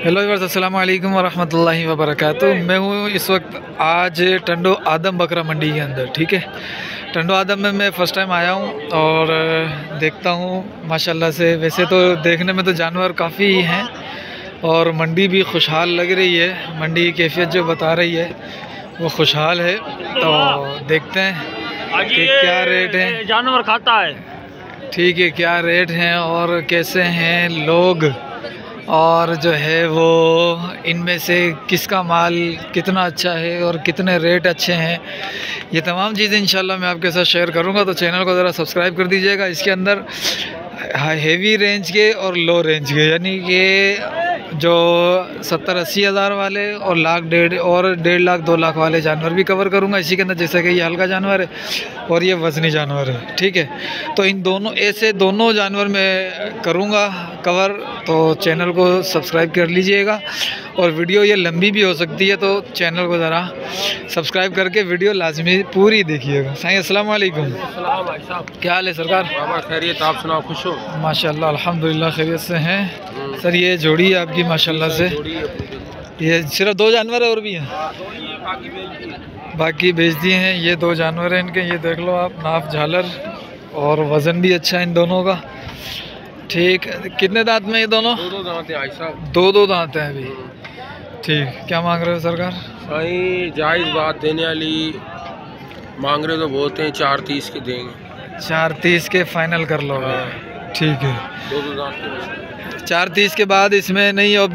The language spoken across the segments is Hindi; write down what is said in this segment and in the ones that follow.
हेलो व्यूअर्स, अस्सलाम वालेकुम वरहमतुल्लाहि वबरकातुहू। मैं हूँ इस वक्त आज टंडो आदम बकरा मंडी के अंदर। ठीक है, टंडो आदम में मैं फ़र्स्ट टाइम आया हूँ और देखता हूँ माशाल्लाह से। वैसे तो देखने में तो जानवर काफ़ी हैं और मंडी भी खुशहाल लग रही है। मंडी की कैफियत जो बता रही है वो खुशहाल है। तो देखते हैं कि क्या रेट है, जानवर खाता है। ठीक है, क्या रेट हैं और कैसे हैं लोग, और जो है वो इनमें से किसका माल कितना अच्छा है और कितने रेट अच्छे हैं, ये तमाम चीज़ें इंशाल्लाह मैं आपके साथ शेयर करूंगा। तो चैनल को ज़रा सब्सक्राइब कर दीजिएगा। इसके अंदर हेवी रेंज के और लो रेंज के, यानी कि जो 70-80 हज़ार वाले और लाख डेढ़ और 1.5 लाख 2 लाख वाले जानवर भी कवर करूंगा इसी के अंदर। जैसे कि ये हल्का जानवर है और ये वज़नी जानवर है। ठीक है, तो इन दोनों ऐसे दोनों जानवर मैं करूंगा कवर। तो चैनल को सब्सक्राइब कर लीजिएगा और वीडियो ये लंबी भी हो सकती है, तो चैनल को ज़रा सब्सक्राइब करके वीडियो लाजमी पूरी देखिएगा। साईं अस्सलाम वालेकुम। क्या हाल है सरकार? खैरियत, आप सुनाओ, खुश हो? माशाल्लाह अल्हम्दुलिल्लाह खैरियत से हैं सर। ये जोड़ी है आपकी माशाल्लाह से। ये सिर्फ 2 जानवर है और भी हैं? बाकी बेच दिए हैं। ये 2 जानवर हैं इनके, ये देख लो आप, नाप झालर और वज़न भी अच्छा है इन दोनों का। ठीक, कितने दांत में ये दोनों? 2 दांत हैं भाई साहब। 2 दांत हैं अभी। ठीक, क्या मांग रहे हो सरकार? भाई जायज़ बात, देने वाली मांग रहे तो बोलते हैं 4.30 के देंगे। 4.30 के फाइनल कर लो। ठीक है, 2 दांत के 4.30 के बाद इसमें नहीं अब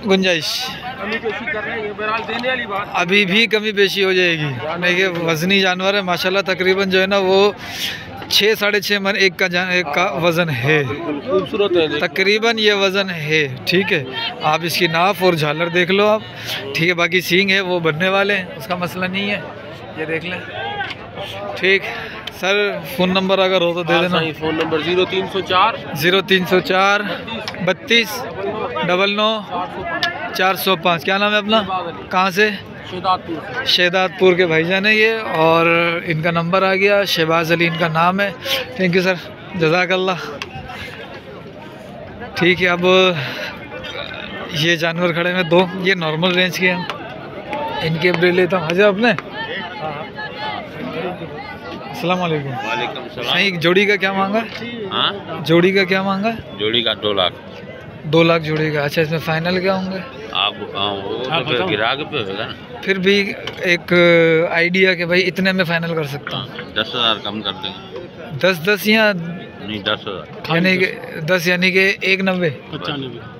गुंजाइश? कमी पेशी कर रहे हैं, बहरहाल देने वाली बात। अभी भी कमी पेशी हो जाएगी। देखिए वज़नी जानवर है माशाल्लाह, तकरीबन जो है ना वो 6-6.5 मन एक का वज़न है। खूबसूरत है, तकरीबन ये वज़न है। ठीक है, आप इसकी नाफ और झालर देख लो आप। ठीक है, बाकी सींग है वो बनने वाले हैं, उसका मसला नहीं है, ये देख लें। ठीक सर, फ़ोन नंबर अगर हो तो दे देना। Phone number 0304 32 99 405। क्या नाम है अपना? कहाँ से? शहदादपुर के भाईजान है ये, और इनका नंबर आ गया। शहबाज अली इनका नाम है। थैंक यू सर, जज़ाकल्लाह। ठीक है, अब ये जानवर खड़े हैं 2, ये नॉर्मल रेंज के हैं। इनके अब ले लेता हूँ। हज़र अपने अस्सलाम वालेकुम। वालेकुम सलाम। सही, जोड़ी का क्या मांगा? हाँ, जोड़ी का क्या मांगा? जोड़ी का 2 लाख। 2 लाख जोड़ी का। अच्छा, इसमें फाइनल क्या होंगे? आप वो गिराक पे होगा ना, फिर भी एक आइडिया कि भाई इतने में फाइनल कर सकता हूँ। 10,000 कम कर देंगे। 10 या नहीं, 10,000 यानी कि 10 यानी कि 1,90।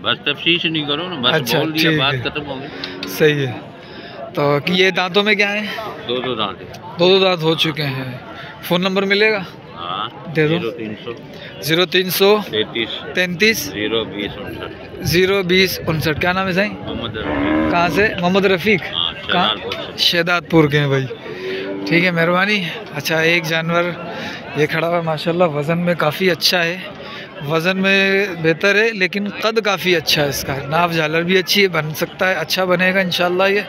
बस तफसीश नहीं करो ना, बस अच्छा, बोल दिया, ठीक बात है। खत्म हो गई। सही है। तो कि ये दांतों में क्या है? 2 दांत है। 2 दांत हो चुके हैं। फ़ोन नंबर मिलेगा? हाँ, दे दो। 0300 33 020 59। क्या नाम है साईं? मोहम्मद। कहाँ से? मोहम्मद रफ़ीक। कहाँ? शहदादपुर के हैं भाई। ठीक है, मेहरबानी। अच्छा, एक जानवर ये खड़ा हुआ है माशाल्लाह, वज़न में काफ़ी अच्छा है, वज़न में बेहतर है, लेकिन कद काफ़ी अच्छा है इसका। नाप झालर भी अच्छी है, बन सकता है, अच्छा बनेगा इंशाल्लाह ये।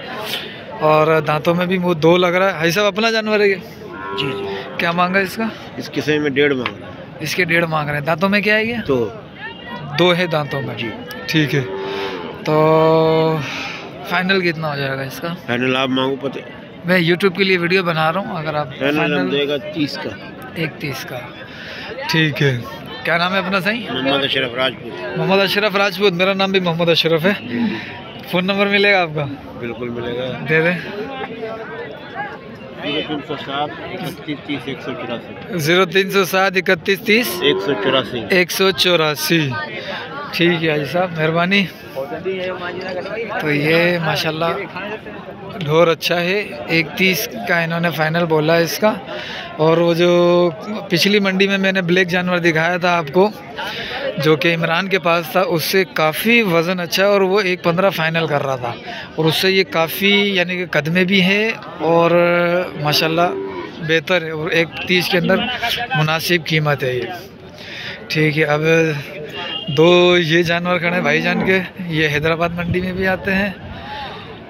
और दांतों में भी वो 2 लग रहा है। भाई साहब अपना जानवर है ये? जी। क्या मांगा इसका? इसके सही में 1.5 मांग रहा है। इसके 1.5 मांग रहे हैं। दांतों में क्या है ये? 2 है दांतों में। जी। ठीक है, तो फाइनल कितना हो जाएगा इसका? फाइनल आप मांगो पता? मैं यूट्यूब के लिए वीडियो बना रहा हूँ, अगर आप फाइनल देगा 30 का। 1.30 का। ठीक है, क्या नाम है अपना सही? मोहम्मद अशरफ राजपूत। मोहम्मद अशरफ राजपूत। मेरा नाम भी मोहम्मद अशरफ है। फ़ोन नंबर मिलेगा आपका? बिल्कुल मिलेगा। दे दें। 0307 31 30 184। 0307 31 30 184। 184। ठीक है हाजी साहब, मेहरबानी। तो ये माशाल्लाह ढोर अच्छा है। 1.30 का इन्होंने फाइनल बोला है इसका। और वो जो पिछली मंडी में मैंने ब्लैक जानवर दिखाया था आपको, जो कि इमरान के पास था, उससे काफ़ी वज़न अच्छा है और वो 1.15 फाइनल कर रहा था। और उससे ये काफ़ी यानी कि कद में भी है और माशाल्लाह बेहतर है, और 1.30 के अंदर मुनासिब कीमत है ये। ठीक है, अब 2 ये जानवर खड़े भाईजान के, ये हैदराबाद मंडी में भी आते हैं।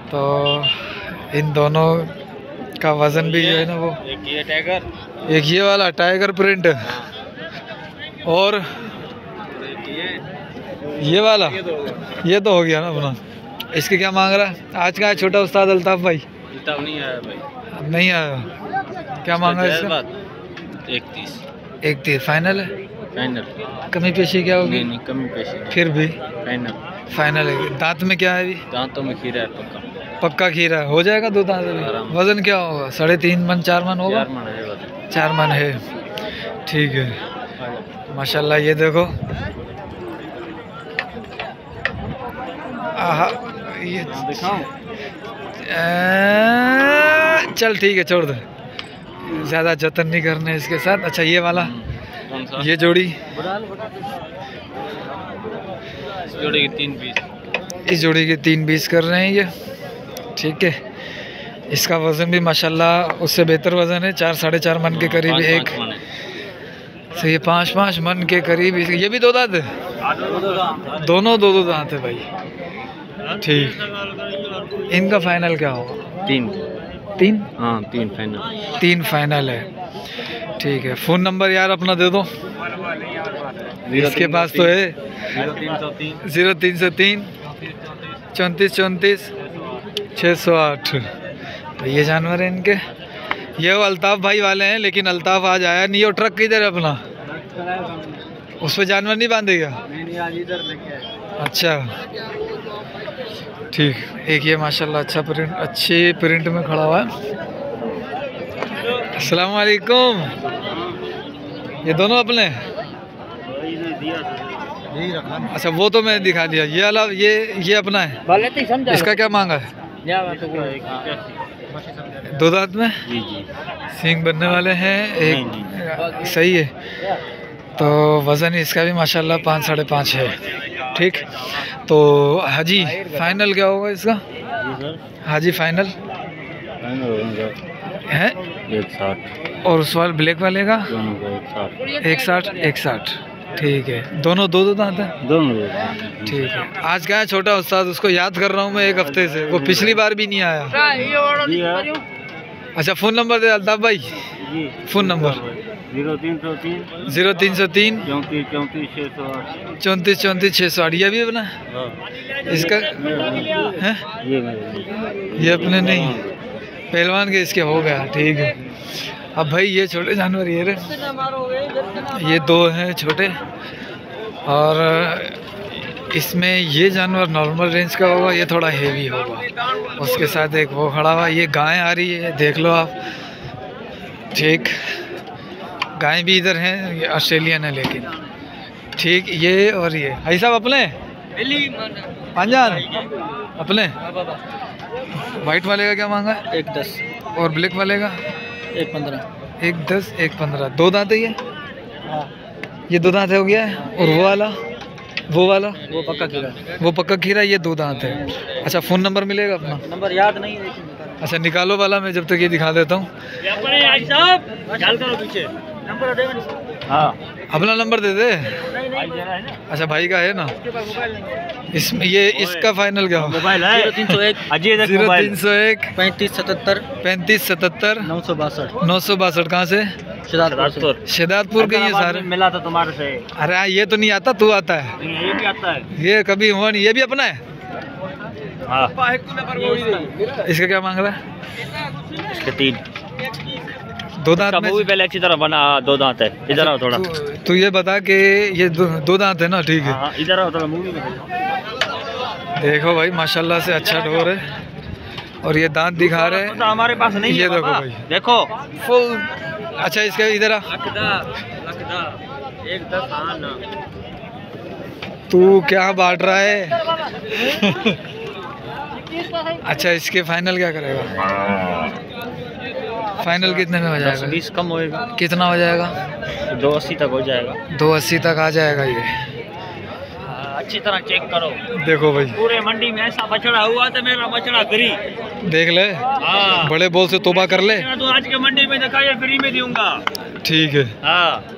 तो इन दोनों का वज़न भी जो है ना वो, एक ये टाइगर, एक ये वाला टाइगर प्रिंट और ये वाला, ये तो हो गया ना अपना। इसके क्या मांग रहा है आज का है छोटा उस्ताद अल्ताफ भाई? अल्ताफ नहीं आया भाई, नहीं आया। क्या मांगा है इसका? 31। 31 फाइनल है? फाइनल। कमी पेशी क्या होगी? नहीं कमी पेशी, फिर भी फाइनल। फाइनल है। दांत में क्या है अभी? दांतों में खीरा है पक्का। पक्का खीरा हो जाएगा 2 दांत में। वजन क्या होगा? 3.5 मन 4 मन होगा? 4 मन है वजन। 4 मन है, ठीक है माशाल्लाह। ये देखो आहा, ये चल ठीक है छोड़ दे, ज़्यादा जतन नहीं करने इसके साथ। अच्छा ये वाला, ये जोड़ी, इस जोड़ी की 3 पीस, इस जोड़ी के 3 पीस कर रहे हैं ये, ठीक है। इसका वज़न भी माशाल्लाह उससे बेहतर वज़न है, 4 साढ़े 4 मन के करीब। एक सही है, 5 मन के करीब। ये भी 2 दांत है? दोनों 2 दांत है भाई, ठीक। इनका फाइनल क्या होगा? 3? हाँ 3 फाइनल। 3 फाइनल है, ठीक है। फ़ोन नंबर यार अपना दे दो, इसके पास तो है। 0303 34 34 608। तो ये जानवर है इनके। ये वो अल्ताफ भाई वाले हैं, लेकिन अल्ताफ आज आया नहीं। और ट्रक किधर है अपना? उस पर जानवर नहीं बांधेगा? अच्छा ठीक। एक ये माशाल्लाह अच्छा प्रिंट, अच्छे प्रिंट में खड़ा हुआ है। अस्सलाम वालेकुम। ये दोनों अपने? अच्छा वो तो मैं दिखा दिया। ये वाला ये अपना है। इसका क्या मांगा है? 2 दांत में? जी जी। सींग बनने वाले हैं एक, सही है। तो वज़न इसका भी माशाल्लाह 5 साढ़े 5 है, ठीक। तो हाजी फाइनल क्या होगा इसका? हाजी फाइनल है 160। और उस वाले ब्लैक वाले का? 160। 160, ठीक है। दोनों 2 दांत हैं? दोनों, ठीक है। आज क्या है छोटा उस्ताद, उसको याद कर रहा हूँ मैं 1 हफ्ते से, वो पिछली बार भी नहीं आया। अच्छा फ़ोन नंबर दे अल्ताफ भाई, फ़ोन नंबर? 0303 0303 34 34 608। ये भी अपना इसका है? ये अपने नहीं, पहलवान के इसके हो गया, ठीक है। अब भाई ये छोटे जानवर ये रहे, ये 2 हैं छोटे। और इसमें ये जानवर नॉर्मल रेंज का होगा, ये थोड़ा हेवी होगा। उसके साथ एक वो खड़ा हुआ, ये गाय आ रही है, देख लो आप, ठीक। गाय भी इधर हैं, ये ऑस्ट्रेलियन है लेकिन, ठीक। ये और ये भाई साहब अपने पांजान अपने। वाइट वाले का क्या मांगा है? 110। और ब्लैक वाले का? 115। 110 115। 2 दांत है ये? ये 2 दांत हो गया है। और वो वाला? वो वाला वो पक्का खीरा, वो पक्का खीरा, ये 2 दांत है। अच्छा फ़ोन नंबर मिलेगा अपना? नंबर याद नहीं है। अच्छा निकालो वाला, मैं जब तक ये दिखा देता हूँ। हाँ अपना नंबर दे दे। अच्छा भाई का है ना इसमें? ये इसका फाइनल क्या होगा? मोबाइल है 0301 0301 35 77 35 77 962। 962। कहाँ से? शहदादपुर के ये सारे मिला था तुम्हारे से। अरे ये तो नहीं आता, तू आता है। ये भी आता है, ये कभी हुआ नहीं। ये भी अपना है? हाँ। इसका क्या मांग रहा है? इसके 3 2 दांत में? वो भी पहले अच्छी तरह बना। 2 दांत है। इधर आओ थोड़ा। तू ये बता कि ये 2 दांत है ना, ठीक है। हाँ, इधर आओ थोड़ा, मूवी में देखो भाई माशाल्लाह से अच्छा ढोर है। और ये दांत दिखा रहे हैं, हमारे पास नहीं है। ये देखो भाई, देखो फुल। अच्छा इसका इधर आ, तू क्या बांट रहा है? अच्छा इसके फाइनल क्या करेगा? फाइनल कितने में हो जाएगा? 20 कम होएगा। कितना हो जाएगा? 280 तक हो जाएगा। 280 तक आ जाएगा ये। अच्छी तरह चेक करो। देखो भाई पूरे मंडी में ऐसा बछड़ा हुआ तो मेरा बछड़ा फ्री। देख ले, बड़े बोल से तोबा कर ले। तो आज के मंडी में दिखाइए, फ्री में दूंगा। ठीक है,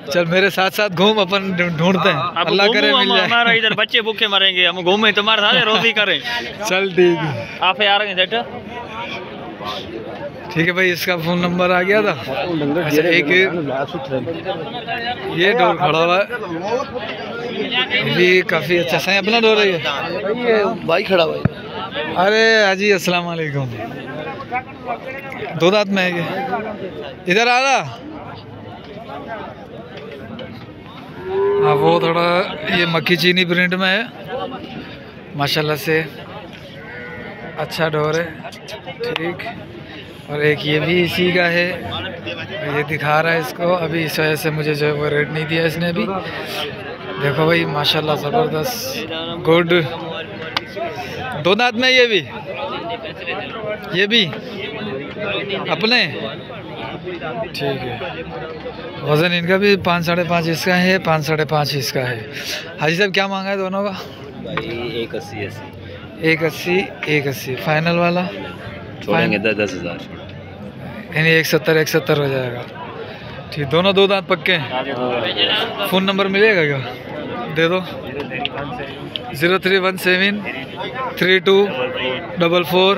चल मेरे साथ साथ घूम, अपन ढूंढते हैं। अल्लाह करे मिल जाए। हमारा इधर बच्चे भूखे मरेंगे, हम घूमे तुम्हारे साथ रोटी करें। चल ठीक है, आप आ रहे हैं सेठ? ठीक है भाई, इसका फ़ोन नंबर आ गया था। अच्छा एक ये डोर खड़ा हुआ है, भी काफ़ी अच्छा सही अपना डोर है ये भाई खड़ा भाई। अरे हाजी अस्सलाम वालेकुम। दो दांत में है ये, इधर आ रहा। हाँ वो थोड़ा ये मक्खी चीनी प्रिंट में है, माशाल्लाह से अच्छा डोर है। ठीक, और एक ये भी इसी का है, ये दिखा रहा है इसको। अभी इस वजह से मुझे जो है वो रेट नहीं दिया इसने भी। देखो भाई माशाल्लाह ज़बरदस्त गुड। दो दांत में ये भी अपने। ठीक है, वज़न इनका भी 5 साढ़े 5 इसका है, 5 साढ़े 5 इसका है। हाजी साहब क्या मांगा है दोनों का? 180 फाइनल वाला छोड़ेंगे 10,000 यानी 170 हो जाएगा। ठीक, दोनों दो दांत पक्के हैं। फ़ोन नंबर मिलेगा क्या? दे दो। 0317 3244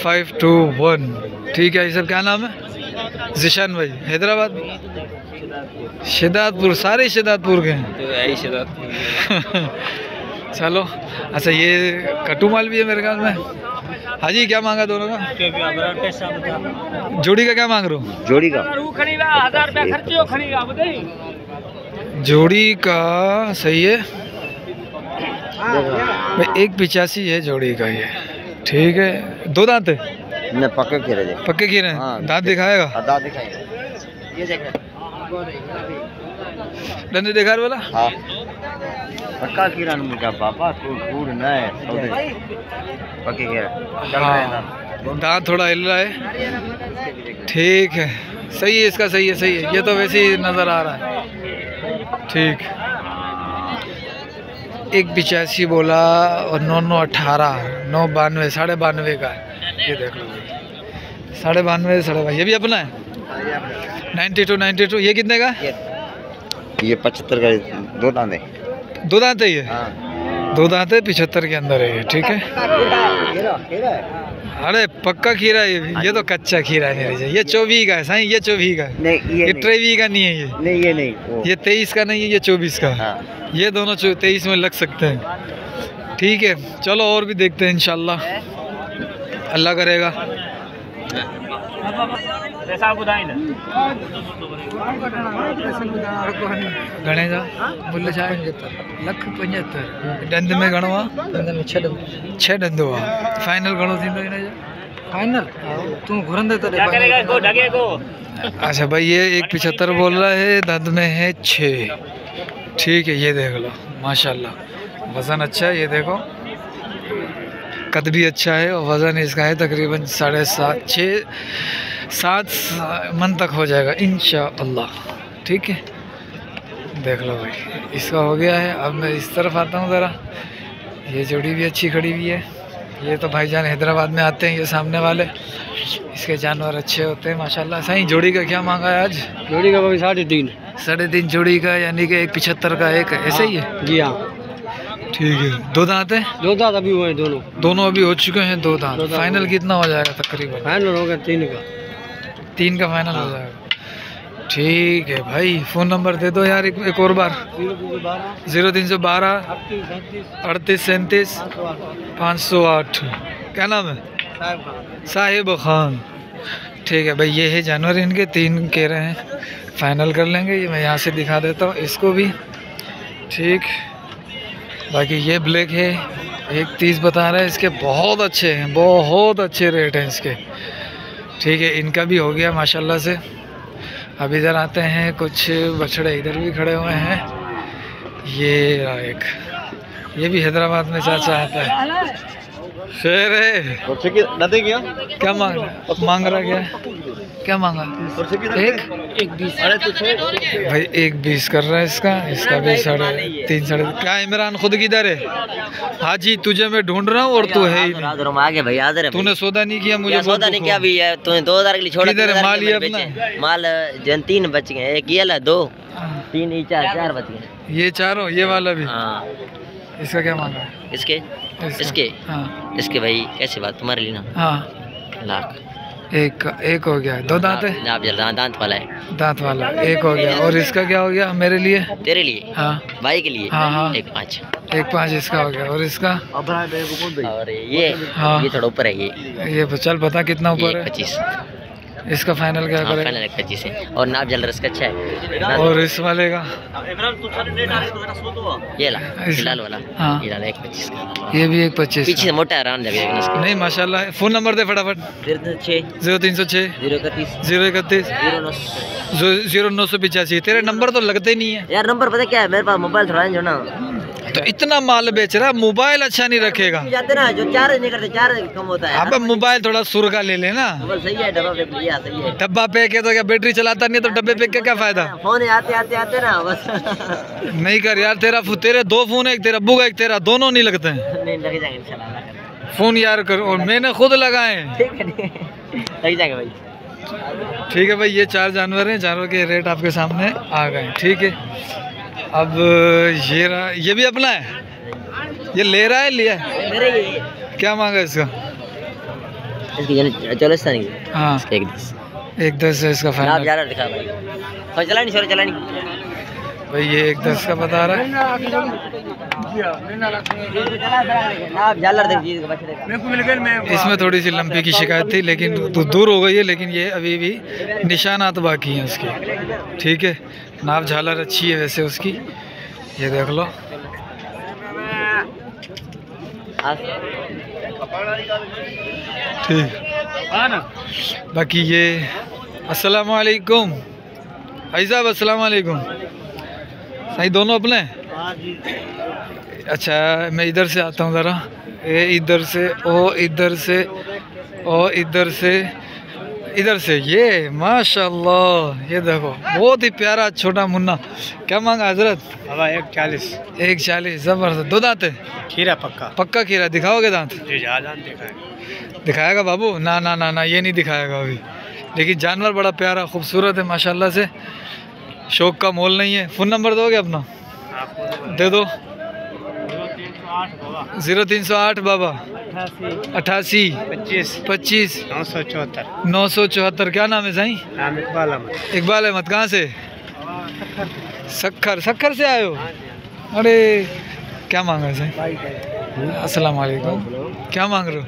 521। ठीक है, ये सब क्या नाम है? जिशान भाई, हैदराबाद शिदातपुर, सारे शिदातपुर के हैं। चलो अच्छा, ये कट्टू माल भी है मेरे ख्याल में। हाजी क्या मांगा दोनों का? जोड़ी का क्या मांग रहे हो? जोड़ी का जोड़ी का सही है भाई, 185 है जोड़ी का ये। ठीक है, दो दांत है न पक्के खीरे दे, पक्के खीरे हैं। दांत दिखाएगा? दांत दिखाएगा। ये देख डंडे दिखा वाला। हाँ पक्का खीरा न मुझा पापा, तू फूड न है पक्के खीरा चल रहा है ना। दांत थोड़ा हिल रहा है। ठीक है, सही है इसका, सही है। ये तो वैसे ही नज़र आ रहा है। ठीक, 185 बोला और 9,918 992 92.5 का है। ये देख लो 92.5 साढ़े, ये भी अपना है। 92 ये कितने का? ये 75 का दो दांत है। दो दांत है ये? हाँ। दो दांत है, 75 के अंदर है ये। ठीक है, अरे पक्का खीरा है ये भी। ये तो कच्चा खीरा है मेरे से। ये 24 का है साईं, ये 24 का है। नहीं ये 23 का नहीं है ये। नहीं ये नहीं, ये 23 का नहीं है, ये 24 का। हाँ। ये दोनों 23 में लग सकते हैं। ठीक है, चलो और भी देखते हैं इंशाल्लाह, अल्लाह करेगा। घणे जा मुल छा आहे? 1,75,000। डंद में घणो आहे? 6 डंदो आहे। फाइनल घणो थींदो हिन जो? फाइनल तू घुरंदे तो। अच्छा भाई, ये 1,75 बोल रहा है, दंद में है 6। ठीक है, ये देख लो माशाल्लाह, वज़न अच्छा है। ये देखो कद भी अच्छा है, और वज़न इसका है तकरीबन 7.5 7 मन तक हो जाएगा इंशाअल्लाह। ठीक है, देख लो भाई, इसका हो गया है। अब मैं इस तरफ आता हूँ ज़रा। ये जोड़ी भी अच्छी खड़ी हुई है। ये तो भाईजान हैदराबाद में आते हैं ये सामने वाले, इसके जानवर अच्छे होते हैं माशाल्लाह। सही, जोड़ी का क्या मांगा है आज? जोड़ी का भाई 3.5 3.5 जोड़ी का, यानी कि 1,75 का एक, ऐसे ही है? जी हाँ। ठीक है, दो दांत है? दो दांत अभी हुए हैं, दोनों अभी हो चुके हैं दो दांत। फाइनल कितना हो जाएगा तकरीबन? फाइनल होगा 3 का फाइनल हो जाएगा। ठीक है भाई, फ़ोन नंबर दे दो यार एक और बार। 0312 38 37 508। क्या नाम है? साहिब खान। ठीक है भाई, ये है जानवर इनके, 3 कह रहे हैं, फाइनल कर लेंगे। ये मैं यहाँ से दिखा देता हूँ इसको भी। ठीक, बाकी ये ब्लैक है, 1,30 बता रहा है इसके। बहुत अच्छे हैं, बहुत अच्छे रेट हैं इसके। ठीक है, इनका भी हो गया माशाल्लाह से। अब इधर आते हैं, कुछ बछड़े इधर भी खड़े हुए हैं। ये एक, ये भी हैदराबाद में चाचा आता है। शेर है। क्या मांग रहा क्या मांगा? एक 20 भाई, 1,20 कर रहा है इसका भी 3.5 क्या? इमरान खुद किधर है? हाजी तुझे मैं ढूंढ रहा हूँ और तू है ही नहीं। आगे भाई आ रहे। तूने सौदा नहीं किया, मुझे सौदा नहीं किया भी है। तूने 2,000 के लिए छोड़ा। किधर है माल? ये अपना माल जन 3 बच गए, एक ये ला 2 3 ये 4 बच गए। ये चारों, ये वाला भी। हाँ। इसका क्या मांगा? इसके हाँ। इसके भाई कैसे बात तुम्हारे लिए ना? हाँ, एक हो गया। दो दांत है? नाप जल दांत वाला है। दांत वाला एक हो गया। और इसका क्या हो गया मेरे लिए? तेरे लिए? हाँ भाई के लिए? हाँ हाँ 1.5। 1.5 इसका हो गया। और इसका? और ये हाँ ये थोड़ा ऊपर है ये चल पता कितना ऊपर है? 25। इसका फाइनल क्या करेगा? फाइनल 25 है। और नाप जल रहा अच्छा है। और इस वाले का? ये लाल वाला। हाँ ये लाल 1.25 का। ये भी 1.25। पीछे से मोटा आराम लगेगा इसका। नहीं माशाल्लाह। फ़ोन नंबर दे फटाफट। 0306 031 0985। तेरे नंबर तो लगते नहीं है यार। नंबर पता क्या है मेरे पास? मोबाइल थोड़ा जो ना, तो इतना माल बेच रहा है, मोबाइल अच्छा नहीं रखेगा। जाते ना जो चार्ज नहीं करते, चार्ज कम होता है। अब मोबाइल थोड़ा सुर का ले लेना। मोबाइल सही है, डब्बा पे लिया सही है। डब्बा पे के तो क्या बैटरी चलाता नहीं है, तो डब्बे पे क्या फायदा? फोन आते आते ना बस। नहीं कर यार, तेरे 2 फोन है, एक तेरा अब्बू का, एक तेरा, दोनों नहीं लगते हैं। नहीं लग जाएंगे इंशाल्लाह। फोन यार कर, और मैंने खुद लगाए। ठीक है लग जाएगा भाई। ठीक है भाई, ये 4 जानवर हैं, चारों के रेट आपके सामने आ गए। ठीक है, अब ये भी अपना है? ये ले रहा है, लिया है? मेरे ये क्या मांगा इसका? इसकी 40 हाँ 1.10 है इसका फाइनल। ज्यादा दिखा भाई। और चला नहीं भाई ये 1.10 का बता रहा है। इसमें थोड़ी सी लंपी की शिकायत थी, लेकिन दूर हो गई है। लेकिन ये अभी भी निशानात बाकी हैं उसके। ठीक है, नाप झालर अच्छी है वैसे उसकी, ये देख लो। ठीक, बाकी ये अस्सलाम वालेकुम भाई साहब, अस्सलाम वालेकुम। सही दोनों अपने? अच्छा मैं इधर से आता हूँ ज़रा। ये इधर से, ओ इधर से, ओ इधर से, इधर से। ये माशाल्लाह, ये देखो बहुत ही प्यारा छोटा मुन्ना। क्या मांगा हजरत? 1.40। 1.40 ज़बरदस्त। 2 दांत है? खीरा पक्का खीरा। दिखाओगे दांत? जी दिखाएगा। दिखाएगा बाबू? ना ना ना ना, ये नहीं दिखाएगा अभी। लेकिन जानवर बड़ा प्यारा खूबसूरत है माशाल्लाह से, शौक का मोल नहीं है। फ़ोन नंबर दोगे अपना? दे दो। 0308 बाबा 88 25 974। क्या नाम है साईं? इकबाल अहमद। कहाँ से? सखर से आए हो? अरे क्या मांगा है साईं? अस्सलाम वालेकुम। क्या मांग रहे हो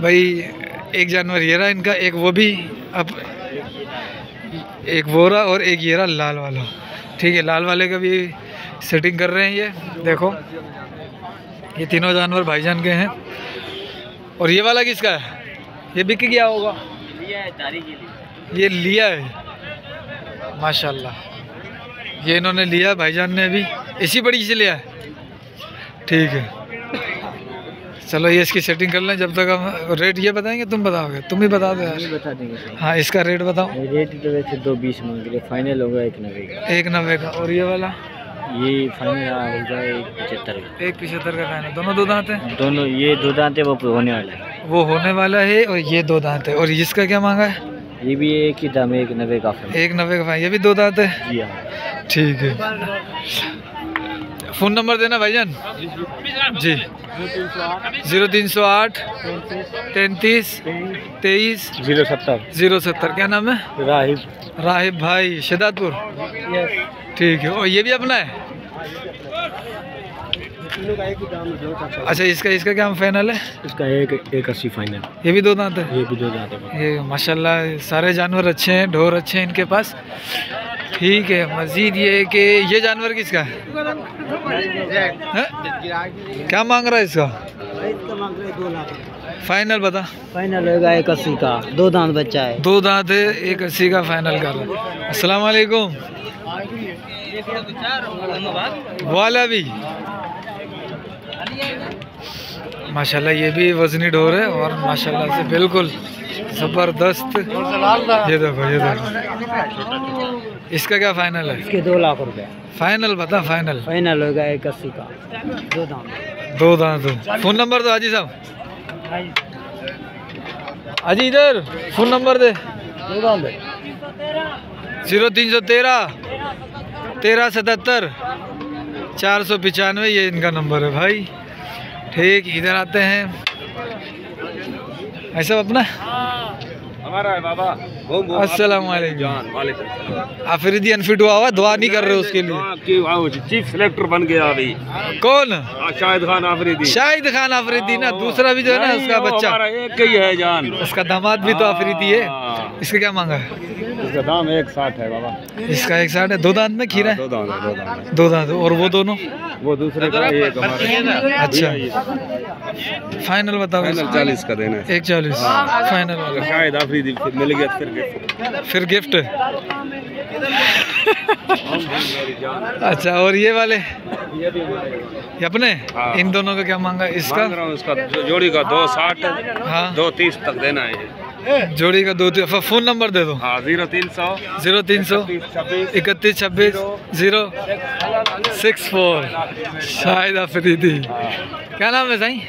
भाई? एक जानवर ये रहा इनका, एक वो भी, अब एक वो रहा, और एक ये रहा लाल वाला। ठीक है, लाल वाले का भी सेटिंग कर रहे हैं। ये देखो, ये तीनों जानवर भाईजान के हैं। और ये वाला किसका है? ये बिक गया होगा। ये लिया है माशाल्लाह, ये इन्होंने लिया भाईजान ने, अभी इसी बड़ी से लिया है। ठीक है, चलो ये इसकी सेटिंग कर लें। जब तक हम रेट ये बताएंगे, तुम बताओगे? तुम ही बता दो यार। बता देंगे। हाँ इसका रेट बताओ। रेट तो वैसे 2.20 मांग रहे, फाइनल होगा 1.90 का। 1.90 का। और ये वाला? ये फाइनल होगा 1.75 का। 1.75 का फाइनल। दोनों 2 दांत हैं? दोनों, ये 2 दांत है, वो होने वाला है। वो होने वाला है, और ये 2 दांत है। और इसका क्या मांगा है? ये भी एक ही दाम है, 1.90 का फाइनल। 1.90 का फाइनल। ये भी 2 दांत है? जी हाँ। ठीक है, फ़ोन नंबर देना भाईजान जी। 0308 33 23 070। क्या नाम है? राहिब भाई, शहदादपुर। ठीक है, और ये भी अपना है? अच्छा, इसका क्या फाइनल है? इसका 1.80 फाइनल। ये भी 2 दांत है? ये भी 2 दांत है। ये माशाल्लाह सारे जानवर अच्छे हैं, ढोर अच्छे हैं इनके पास। ठीक है, मज़ीद ये है कि ये जानवर किसका है? क्या मांग रहा है इसका? फाइनल बता। फाइनल होगा 1.80 का। 2 दांत बच्चा है। 2 दांत है, 1.80 का फाइनल कर रहा है। अस्सलाम वालेकुम। वाला भी माशाल्लाह, ये भी वजनी ढोर है, और माशाल्लाह से बिल्कुल ज़बरदस्त। ये देखो, ये देखो। इसका क्या फाइनल है? इसके 2 लाख रुपए फाइनल बता। फाइनल होगा 1.80 का। 2 दांत। 2 दांत। फ़ोन नंबर दो हाजी साहब। हाजी इधर फ़ोन नंबर दे। 0313 1377 495। ये इनका नंबर है भाई। ठीक, इधर आते हैं। ऐसा अपना हमारा है बाबा। अस्सलाम वालेकुम। आफरीदी अनफिट हुआ दुआ नहीं कर रहे उसके लिए। चीफ सेलेक्टर बन गया अभी। कौन? शाहिद खान आफरीदी। शाहिद खान आफरीदी ना, दूसरा भी जो है ना उसका बच्चा एक ही है जान, उसका दामाद भी तो आफरीदी है। इसका क्या मांगा है? इसका दाम 160 है बाबा। इसका 160 है। 2 दांत में खीरा है? 2 दांत है। 2 दांत। और वो दोनों? वो दूसरे का एक हमारा। अच्छा फाइनल बताओ। 40 का देना है। 140 फाइनल वाला। शायद आफरीदी मिल गया फिर गिफ्ट। अच्छा और ये वाले ये अपने? इन दोनों का क्या मांगा? इसका उसका जोड़ी का 260। हाँ 230 तक देना है। जोड़ी का 2। फ़ोन नंबर दे दो। हाँ 0300 31 26 064। शाहिद आफरीदी। क्या नाम है साईं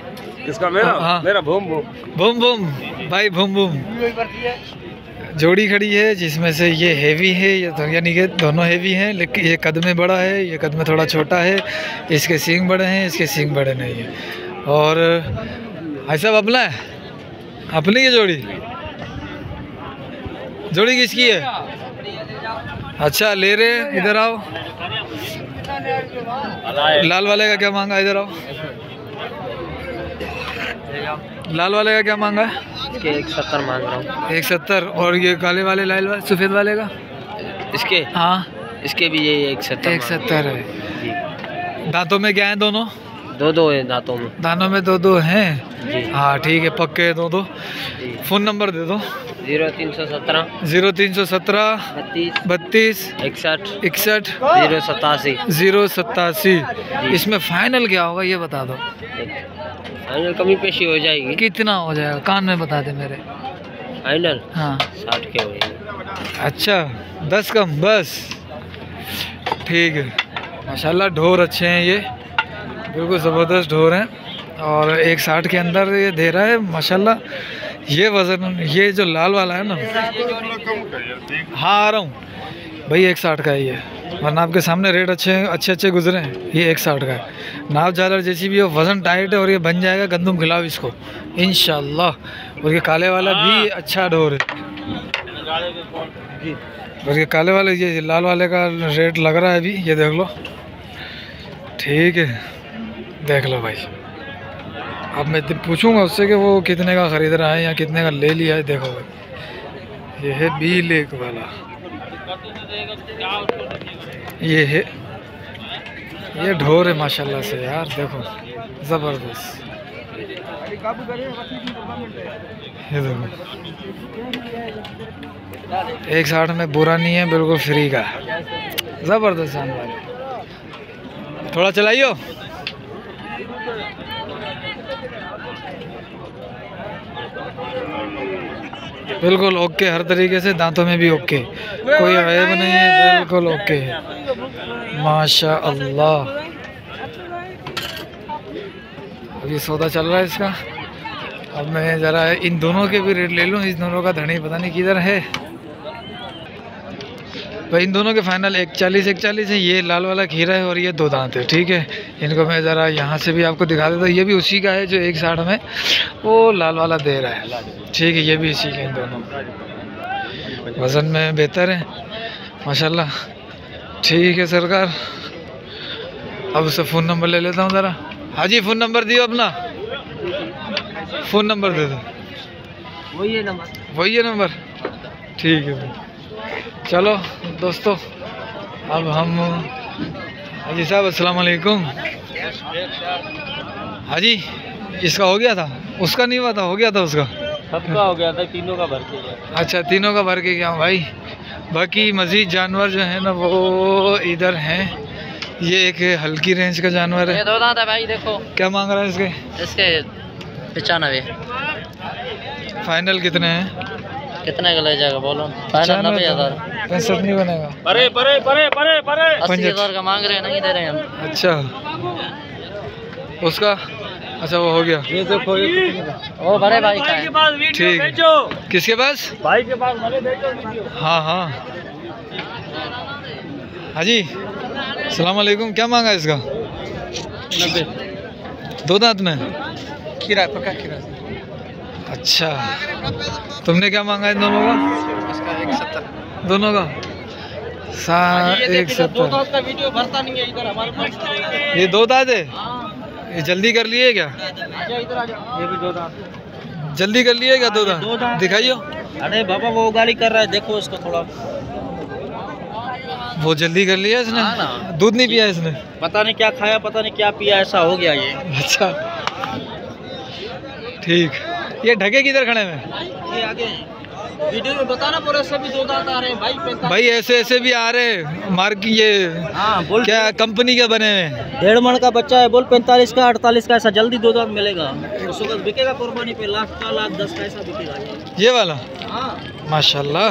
इसका? मेरा हाँ। मेरा बूम बूम भाई बूम जोड़ी खड़ी है जिसमें से ये हेवी है, ये तो यानी कि दोनों हेवी हैं, लेकिन ये कद में बड़ा है, ये कद में थोड़ा छोटा है। इसके सींग बड़े हैं, इसके सींग बड़े नहीं है। और भाई साहब अपना है? अपनी ये जोड़ी किसकी है? अच्छा ले रहे हैं। इधर आओ। लाल वाले का क्या मांगा? इधर आओ। लाल वाले का क्या मांगा है? इसके 170 मांग रहा हूँ। 170। और ये काले वाले लाल वाले सफ़ेद वाले का? इसके हाँ इसके भी यही 170 है। दांतों में क्या है? दोनों 2 है दांतों में। दानों में 2 हैं। हाँ ठीक है पक्के है 2। फ़ोन नंबर दे दो। 0317 32 61 087। इसमें फाइनल क्या होगा ये बता दो। फाइनल कमी पेशी हो जाएगी। कितना हो जाएगा? कान में बता दे मेरे। फाइनल हाँ 60 के होगी। अच्छा 10 कम बस। ठीक है माशाल्लाह ढोर अच्छे हैं, ये बिल्कुल ज़बरदस्त ढोर हैं। और 160 के अंदर ये दे रहा है माशाल्लाह। ये वज़न ये जो लाल वाला है ना, हाँ आ रहा हूँ भाई 160 का ही है। वरना आपके सामने रेट अच्छे गुजरे हैं। ये 160 का है। नाव झालर जैसी भी हो, वज़न टाइट है और ये बन जाएगा। गंदम खिलाओ इसको इंशाल्लाह। और ये काले वाला भी अच्छा ढोर है। और ये काले वाले ये लाल वाले का रेट लग रहा है अभी, ये देख लो। ठीक है देख लो भाई। अब मैं पूछूंगा उससे कि वो कितने का ख़रीद रहा है या कितने का ले लिया है। देखो भाई ये है 20 लेक वाला, ये है ये ढोर है माशाल्लाह से यार। देखो ज़बरदस्त। ये देखो 160 में बुरा नहीं है, बिल्कुल फ्री का ज़बरदस्त जानवर। थोड़ा चलाइयो। बिल्कुल ओके हर तरीके से, दांतों में भी ओके, कोई ऐब नहीं है, बिल्कुल ओके है माशा अल्लाह। अभी सौदा चल रहा है इसका। अब मैं ज़रा इन दोनों के भी रेट ले लूँ। इस दोनों का धनी पता नहीं किधर है। तो इन दोनों के फाइनल 140 है। ये लाल वाला खीरा है और ये 2 दांत है। ठीक है इनको मैं ज़रा यहाँ से भी आपको दिखा देता हूँ। ये भी उसी का है जो 160 में वो लाल वाला दे रहा है। ठीक है ये भी इसी के, इन दोनों वज़न में बेहतर है माशाल्लाह। ठीक है सरकार, अब उससे फ़ोन नंबर ले लेता हूँ ज़रा। हाजी फ़ोन नंबर दियो अपना, फ़ोन नंबर दे दो। वही है नंबर। ठीक है भाई चलो दोस्तों, अब हम हाजी साहब अस्सलाम वालेकुम। हाजी इसका हो गया था, उसका नहीं हुआ था? हो गया था उसका, सबका हो गया था, तीनों का भर के गया। अच्छा तीनों का भर के गया हूँ भाई। बाकी मज़ीद जानवर जो है ना वो इधर हैं। ये एक हल्की रेंज का जानवर है। ये 2 दांत है भाई। देखो क्या मांग रहा है इसके? इसके 95। फाइनल कितने हैं? कितने का ले जाएगा बोलो? फाइनल 90,000। 65 नहीं बनेगा? परे परे परे परे परे 80,000 का मांग रहे हैं, नहीं दे रहे हैं हम। अच्छा उसका अच्छा वो हो गया। ये देखो वो बड़े भाई का है। ठीक किसके पास? भाई के पास भले भेजो। हाँ हाँ हाजी अस्सलाम वालेकुम। क्या मांगा इसका? 90। 2 दांत में खीरा पक्का खीरा। अच्छा, तुमने क्या मांगा इन दोनों का? इसका 170 दोनों का 170। का वीडियो भरता नहीं है इधर हमारे पास। ये 2 दांत है, ये जल्दी कर लिए क्या? इधर आ जाओ, ये भी 2 दांत। जल्दी कर लिए क्या? 2 दो दांत दांत। दिखाइयो। अरे बाबा वो गाली कर रहा है, देखो इसको थोड़ा। वो जल्दी कर लिया इसने? हाँ ना। दूध नहीं पिया इसने? पता नहीं क्या खाया, पता नहीं क्या पिया, ऐसा हो गया ये। अच्छा ठीक। ये ढके किधर खड़े हैं? ये आगे वीडियो में बताना पूरा, ऐसे भी 2 दांत आ रहे हैं भाई। भाई ऐसे ऐसे भी आ रहे हैं मार्क, ये हाँ बोल, क्या कंपनी के बने हुए? 1.5 मन का बच्चा है, बोल 45 का 48 का, ऐसा जल्दी 2 दांत मिलेगा। उसको बिकेगा कुर्बानी पे, लाख का लाख 10 का ऐसा बिकेगा ये वाला? हाँ माशाल्लाह।